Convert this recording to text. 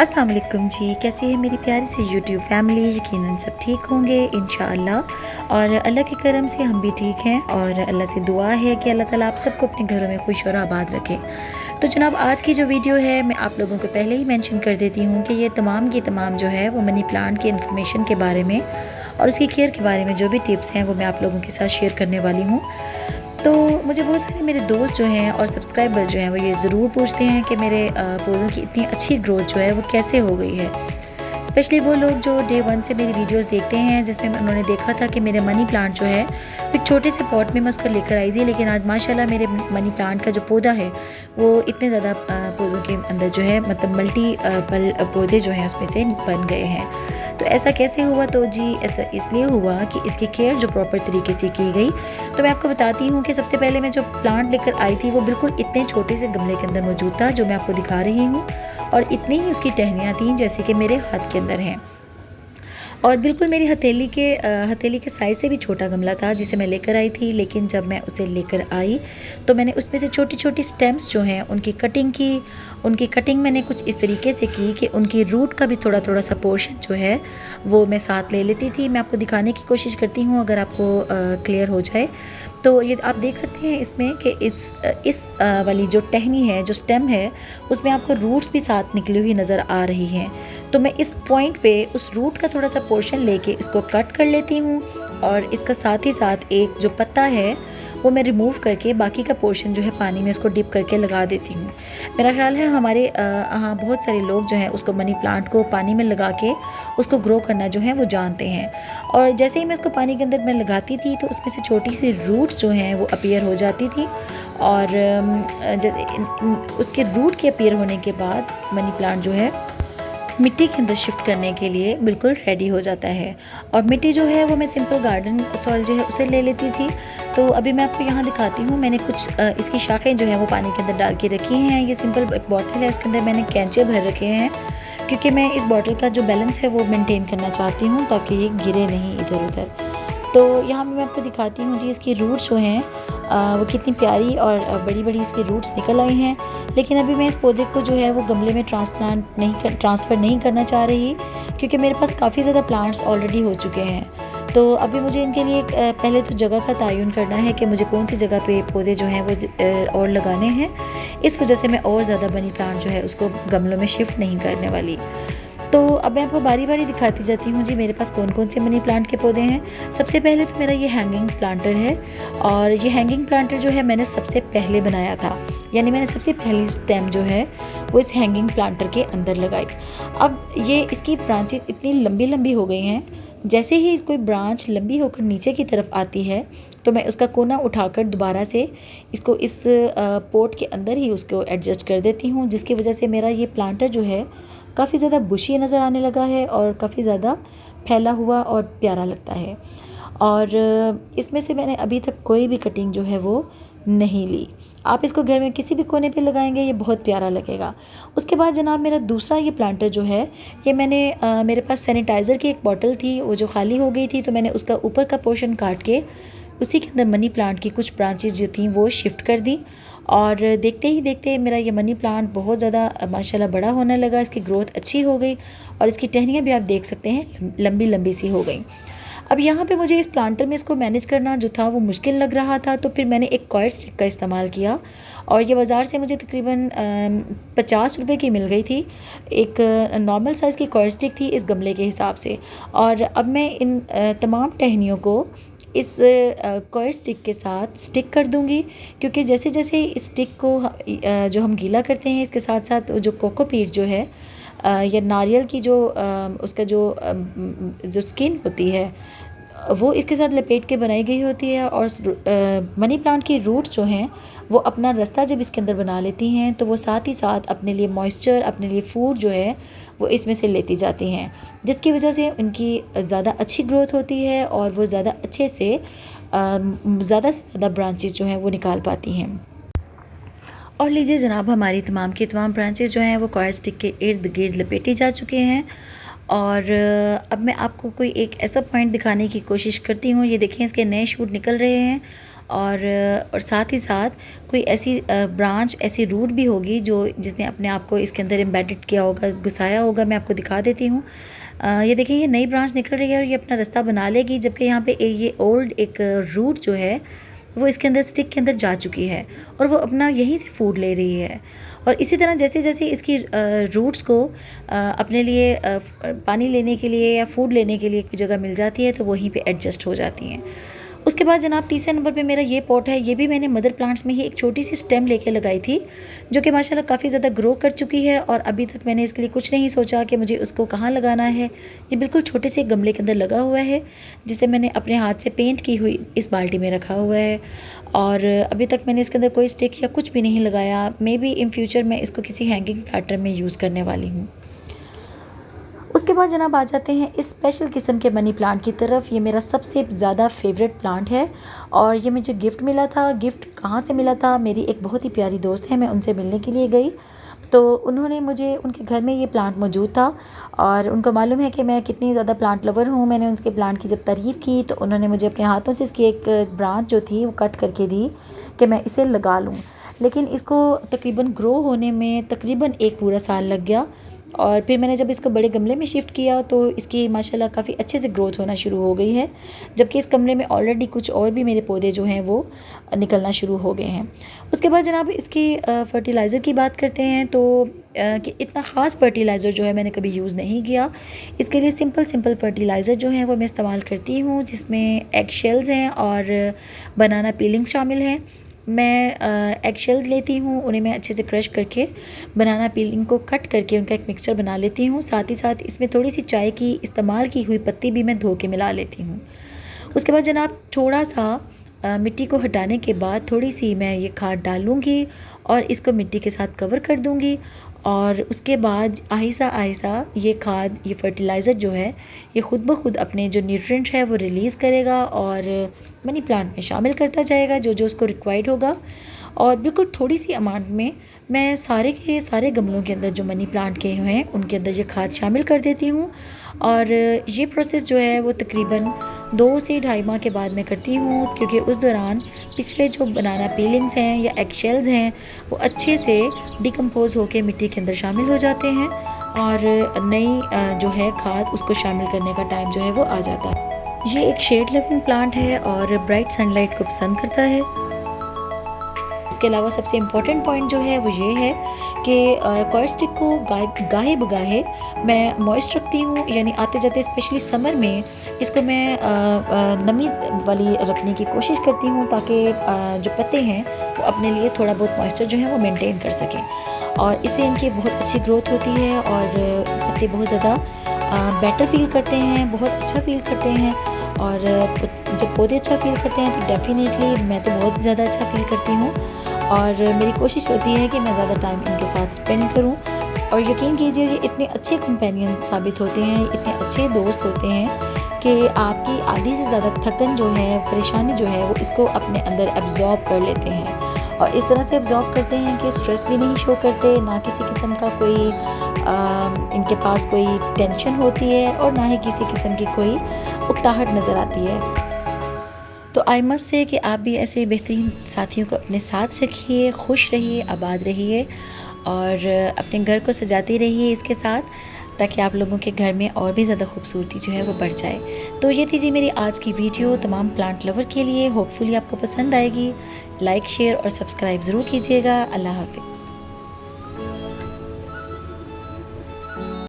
अस्सलाम वालेकुम जी, कैसी है मेरी प्यारी सी यूट्यूब फैमिली। यकीनन सब ठीक होंगे इंशाअल्लाह। और अल्लाह के करम से हम भी ठीक हैं और अल्लाह से दुआ है कि अल्लाह ताला आप सबको अपने घरों में खुश और आबाद रखे। तो जनाब, आज की जो वीडियो है मैं आप लोगों को पहले ही मेंशन कर देती हूँ कि ये तमाम की तमाम जो है वो मनी प्लांट की इन्फॉर्मेशन के बारे में और उसकी केयर के बारे में जो भी टिप्स हैं वो मैं आप लोगों के साथ शेयर करने वाली हूँ। तो मुझे बहुत सारे मेरे दोस्त जो हैं और सब्सक्राइबर जो हैं वो ये ज़रूर पूछते हैं कि मेरे पौधों की इतनी अच्छी ग्रोथ जो है वो कैसे हो गई है। स्पेशली वो लोग जो डे 1 से मेरी वीडियोस देखते हैं, जिसमें उन्होंने देखा था कि मेरे मनी प्लांट जो है एक छोटे से पॉट में मैं उसको लेकर आई थी, लेकिन आज माशाल्लाह मेरे मनी प्लांट का जो पौधा है वो इतने ज़्यादा पौधों के अंदर जो है मतलब मल्टी पौधे जो हैं उसमें से बन गए हैं। तो ऐसा कैसे हुआ? तो जी ऐसा इसलिए हुआ कि इसकी केयर जो प्रॉपर तरीके से की गई। तो मैं आपको बताती हूँ कि सबसे पहले मैं जो प्लांट लेकर आई थी वो बिल्कुल इतने छोटे से गमले के अंदर मौजूद था जो मैं आपको दिखा रही हूँ, और इतनी ही उसकी टहनियाँ थीं जैसे कि मेरे हाथ के अंदर हैं, और बिल्कुल मेरी हथेली के साइज़ से भी छोटा गमला था जिसे मैं लेकर आई थी। लेकिन जब मैं उसे लेकर आई तो मैंने उसमें से छोटी-छोटी स्टेम्स जो हैं उनकी कटिंग की। उनकी कटिंग मैंने कुछ इस तरीके से की कि उनकी रूट का भी थोड़ा-थोड़ा सा पोर्शन जो है वो मैं साथ ले लेती थी। मैं आपको दिखाने की कोशिश करती हूँ अगर आपको क्लियर हो जाए। तो ये आप देख सकते हैं इसमें कि इस वाली जो टहनी है, जो स्टेम है, उसमें आपको रूट्स भी साथ निकली हुई नज़र आ रही हैं। तो मैं इस पॉइंट पे उस रूट का थोड़ा सा पोर्शन लेके इसको कट कर लेती हूँ, और इसका साथ ही साथ एक जो पत्ता है वो मैं रिमूव करके बाकी का पोर्शन जो है पानी में इसको डिप करके लगा देती हूँ। मेरा ख्याल है हमारे यहाँ बहुत सारे लोग जो हैं उसको मनी प्लांट को पानी में लगा के उसको ग्रो करना जो है वो जानते हैं। और जैसे ही मैं इसको पानी के अंदर मैं लगाती थी तो उसमें से छोटी सी रूट्स जो हैं वो अपीयर हो जाती थी, और उसके रूट के अपीयर होने के बाद मनी प्लांट जो है मिट्टी के अंदर शिफ्ट करने के लिए बिल्कुल रेडी हो जाता है। और मिट्टी जो है वो मैं सिंपल गार्डन सॉइल जो है उसे ले लेती थी। तो अभी मैं आपको यहाँ दिखाती हूँ, मैंने कुछ इसकी शाखें जो है वो पानी के अंदर डाल के रखी हैं। ये सिंपल एक बॉटल है, उसके अंदर मैंने कैंचे भर रखे हैं क्योंकि मैं इस बॉटल का जो बैलेंस है वो मेंटेन करना चाहती हूँ ताकि ये गिरे नहीं इधर उधर। तो यहाँ मैं आपको दिखाती हूँ जी इसकी रूट्स जो हैं वो कितनी प्यारी और बड़ी बड़ी इसकी रूट्स निकल आई हैं। लेकिन अभी मैं इस पौधे को जो है वो गमले में ट्रांसफ़र नहीं करना चाह रही क्योंकि मेरे पास काफ़ी ज़्यादा प्लांट्स ऑलरेडी हो चुके हैं। तो अभी मुझे इनके लिए पहले तो जगह का तयन करना है कि मुझे कौन सी जगह पे पौधे जो हैं वो और लगाने हैं। इस वजह से मैं और ज़्यादा मनी प्लांट जो है उसको गमलों में शिफ्ट नहीं करने वाली। तो अब मैं आपको बारी बारी दिखाती जाती हूँ जी मेरे पास कौन कौन से मनी प्लांट के पौधे हैं। सबसे पहले तो मेरा ये हैंगिंग प्लांटर है, और ये हैंगिंग प्लांटर जो है मैंने सबसे पहले बनाया था, यानी मैंने सबसे पहली स्टेम जो है वो इस हैंगिंग प्लांटर के अंदर लगाई। अब ये इसकी ब्रांचेस इतनी लंबी लंबी हो गई हैं, जैसे ही कोई ब्रांच लंबी होकर नीचे की तरफ आती है तो मैं उसका कोना उठाकर दोबारा से इसको इस पोट के अंदर ही उसको एडजस्ट कर देती हूँ, जिसकी वजह से मेरा ये प्लांटर जो है काफ़ी ज़्यादा बुशी नज़र आने लगा है और काफ़ी ज़्यादा फैला हुआ और प्यारा लगता है। और इसमें से मैंने अभी तक कोई भी कटिंग जो है वो नहीं ली। आप इसको घर में किसी भी कोने पे लगाएंगे ये बहुत प्यारा लगेगा। उसके बाद जनाब मेरा दूसरा ये प्लांटर जो है ये मैंने मेरे पास सैनिटाइज़र की एक बॉटल थी, वो जो खाली हो गई थी, तो मैंने उसका ऊपर का पोर्शन काट के उसी के अंदर मनी प्लांट की कुछ ब्रांचेस जो थी वो शिफ्ट कर दी। और देखते ही देखते मेरा ये मनी प्लांट बहुत ज़्यादा माशाल्लाह बड़ा होने लगा, इसकी ग्रोथ अच्छी हो गई और इसकी टहनियाँ भी आप देख सकते हैं लंबी लंबी सी हो गई। अब यहाँ पे मुझे इस प्लांटर में इसको मैनेज करना जो था वो मुश्किल लग रहा था, तो फिर मैंने एक कॉयर स्टिक का इस्तेमाल किया, और ये बाज़ार से मुझे तकरीबन 50 रुपये की मिल गई थी। एक नॉर्मल साइज़ की कॉयर स्टिक थी इस गमले के हिसाब से। और अब मैं इन तमाम टहनियों को इस कॉयर स्टिक के साथ स्टिक कर दूंगी, क्योंकि जैसे जैसे इस स्टिक को जो हम गीला करते हैं इसके साथ साथ जो कोकोपीट जो है या नारियल की जो उसका जो स्किन होती है वो इसके साथ लपेट के बनाई गई होती है, और मनी प्लांट की रूट्स जो हैं वो अपना रास्ता जब इसके अंदर बना लेती हैं तो वो साथ ही साथ अपने लिए मॉइस्चर, अपने लिए फूड जो है वो इसमें से लेती जाती हैं, जिसकी वजह से उनकी ज़्यादा अच्छी ग्रोथ होती है और वो ज़्यादा अच्छे से ज़्यादा से ज़्यादा ब्रांचेस जो हैं वो निकाल पाती हैं। और लीजिए जनाब, हमारी तमाम की तमाम ब्रांचेस जो हैं वो कॉयर स्टिक के इर्द गिर्द लपेटी जा चुके हैं, और अब मैं आपको कोई एक ऐसा पॉइंट दिखाने की कोशिश करती हूँ। ये देखें, इसके नए शूट निकल रहे हैं और साथ ही साथ कोई ऐसी ब्रांच, ऐसी रूट भी होगी जो जिसने अपने आप को इसके अंदर एम्बेडेड किया होगा, घुसाया होगा। मैं आपको दिखा देती हूँ। ये देखिए, ये नई ब्रांच निकल रही है और ये अपना रास्ता बना लेगी, जबकि यहाँ पे ये ओल्ड एक रूट जो है वो इसके अंदर स्टिक के अंदर जा चुकी है और वो अपना यहीं से फूड ले रही है। और इसी तरह जैसे जैसे इसकी रूट्स को अपने लिए पानी लेने के लिए या फूड लेने के लिए कोई जगह मिल जाती है तो वहीं पे एडजस्ट हो जाती हैं। उसके बाद जनाब तीसरे नंबर पे मेरा ये पॉट है। ये भी मैंने मदर प्लांट्स में ही एक छोटी सी स्टेम लेके लगाई थी, जो कि माशाल्लाह काफ़ी ज़्यादा ग्रो कर चुकी है और अभी तक मैंने इसके लिए कुछ नहीं सोचा कि मुझे उसको कहाँ लगाना है। ये बिल्कुल छोटे से गमले के अंदर लगा हुआ है, जिसे मैंने अपने हाथ से पेंट की हुई इस बाल्टी में रखा हुआ है और अभी तक मैंने इसके अंदर कोई स्टिक या कुछ भी नहीं लगाया। मे बी इन फ्यूचर मैं इसको किसी हैंगिंग प्लांटर में यूज़ करने वाली हूँ। उसके बाद जनाब आ जाते हैं इस स्पेशल किस्म के मनी प्लांट की तरफ। ये मेरा सबसे ज़्यादा फेवरेट प्लांट है और ये मुझे गिफ्ट मिला था। गिफ्ट कहाँ से मिला था? मेरी एक बहुत ही प्यारी दोस्त है, मैं उनसे मिलने के लिए गई तो उन्होंने मुझे, उनके घर में ये प्लांट मौजूद था और उनको मालूम है कि मैं कितनी ज़्यादा प्लांट लवर हूँ। मैंने उनके प्लांट की जब तारीफ़ की तो उन्होंने मुझे अपने हाथों से इसकी एक ब्रांच जो थी वो कट करके दी कि मैं इसे लगा लूँ। लेकिन इसको तकरीबन ग्रो होने में तकरीबन एक पूरा साल लग गया और फिर मैंने जब इसको बड़े गमले में शिफ्ट किया तो इसकी माशाल्लाह काफ़ी अच्छे से ग्रोथ होना शुरू हो गई है, जबकि इस कमरे में ऑलरेडी कुछ और भी मेरे पौधे जो हैं वो निकलना शुरू हो गए हैं। उसके बाद जनाब इसकी फ़र्टिलाइज़र की बात करते हैं तो कि इतना ख़ास फ़र्टिलाइज़र जो है मैंने कभी यूज़ नहीं किया। इसके लिए सिंपल फ़र्टिलाइज़र जो है वो मैं इस्तेमाल करती हूँ, जिसमें एग शेल्स हैं और बनाना पीलिंग शामिल हैं। मैं एग शेल्स लेती हूँ, उन्हें मैं अच्छे से क्रश करके बनाना पीलिंग को कट करके उनका एक मिक्सचर बना लेती हूँ। साथ ही साथ इसमें थोड़ी सी चाय की इस्तेमाल की हुई पत्ती भी मैं धो के मिला लेती हूँ। उसके बाद जनाब थोड़ा सा मिट्टी को हटाने के बाद थोड़ी सी मैं ये खाद डालूँगी और इसको मिट्टी के साथ कवर कर दूँगी और उसके बाद आहिस्ता आहिस्ता ये खाद, ये फर्टिलाइज़र जो है ये ख़ुद ब खुद अपने जो न्यूट्रिएंट है वो रिलीज़ करेगा और मनी प्लांट में शामिल करता जाएगा जो जो उसको रिक्वायर्ड होगा। और बिल्कुल थोड़ी सी अमाउंट में मैं सारे के सारे गमलों के अंदर जो मनी प्लांट के हैं उनके अंदर ये खाद शामिल कर देती हूँ और ये प्रोसेस जो है वो तकरीबन 2 से ढाई माह के बाद मैं करती हूँ, क्योंकि उस दौरान पिछले जो बनाना पीलिंग्स हैं या एग शेल्स हैं वो अच्छे से डिकम्पोज़ होकर मिट्टी के अंदर शामिल हो जाते हैं और नई जो है खाद उसको शामिल करने का टाइम जो है वो आ जाता है। ये एक शेड लविंग प्लांट है और ब्राइट सनलाइट को पसंद करता है। इसके अलावा सबसे इम्पॉर्टेंट पॉइंट जो है वो ये है कि कॉयर स्टिक को गाहे बगाहे मैं मॉइस्ट रखती हूँ, यानी आते जाते स्पेशली समर में इसको मैं नमी वाली रखने की कोशिश करती हूँ ताकि जो पत्ते हैं वो अपने लिए थोड़ा बहुत मॉइस्चर जो है वो मेंटेन कर सकें और इससे इनकी बहुत अच्छी ग्रोथ होती है और पत्ते बहुत ज़्यादा बेटर फील करते हैं, बहुत अच्छा फील करते हैं। और जब पौधे अच्छा फील करते हैं तो डेफिनेटली मैं तो बहुत ज़्यादा अच्छा फील करती हूँ और मेरी कोशिश होती है कि मैं ज़्यादा टाइम इनके साथ स्पेंड करूँ। और यकीन कीजिए ये इतने अच्छे कंपेनियन साबित होते हैं, इतने अच्छे दोस्त होते हैं कि आपकी आधी से ज़्यादा थकन जो है, परेशानी जो है वो इसको अपने अंदर एब्जॉर्ब कर लेते हैं और इस तरह से एब्जॉर्ब करते हैं कि स्ट्रेस भी नहीं शो करते, ना किसी किस्म का कोई इनके पास कोई टेंशन होती है और ना ही किसी किस्म की कोई उकताहट नज़र आती है। तो आई मस्ट से कि आप भी ऐसे बेहतरीन साथियों को अपने साथ रखिए, खुश रहिए, आबाद रहिए और अपने घर को सजाते रहिए इसके साथ, ताकि आप लोगों के घर में और भी ज़्यादा खूबसूरती जो है वो बढ़ जाए। तो ये थी जी मेरी आज की वीडियो तमाम प्लांट लवर के लिए। होपफुली आपको पसंद आएगी। लाइक, शेयर और सब्सक्राइब ज़रूर कीजिएगा। अल्लाह हाफिज़।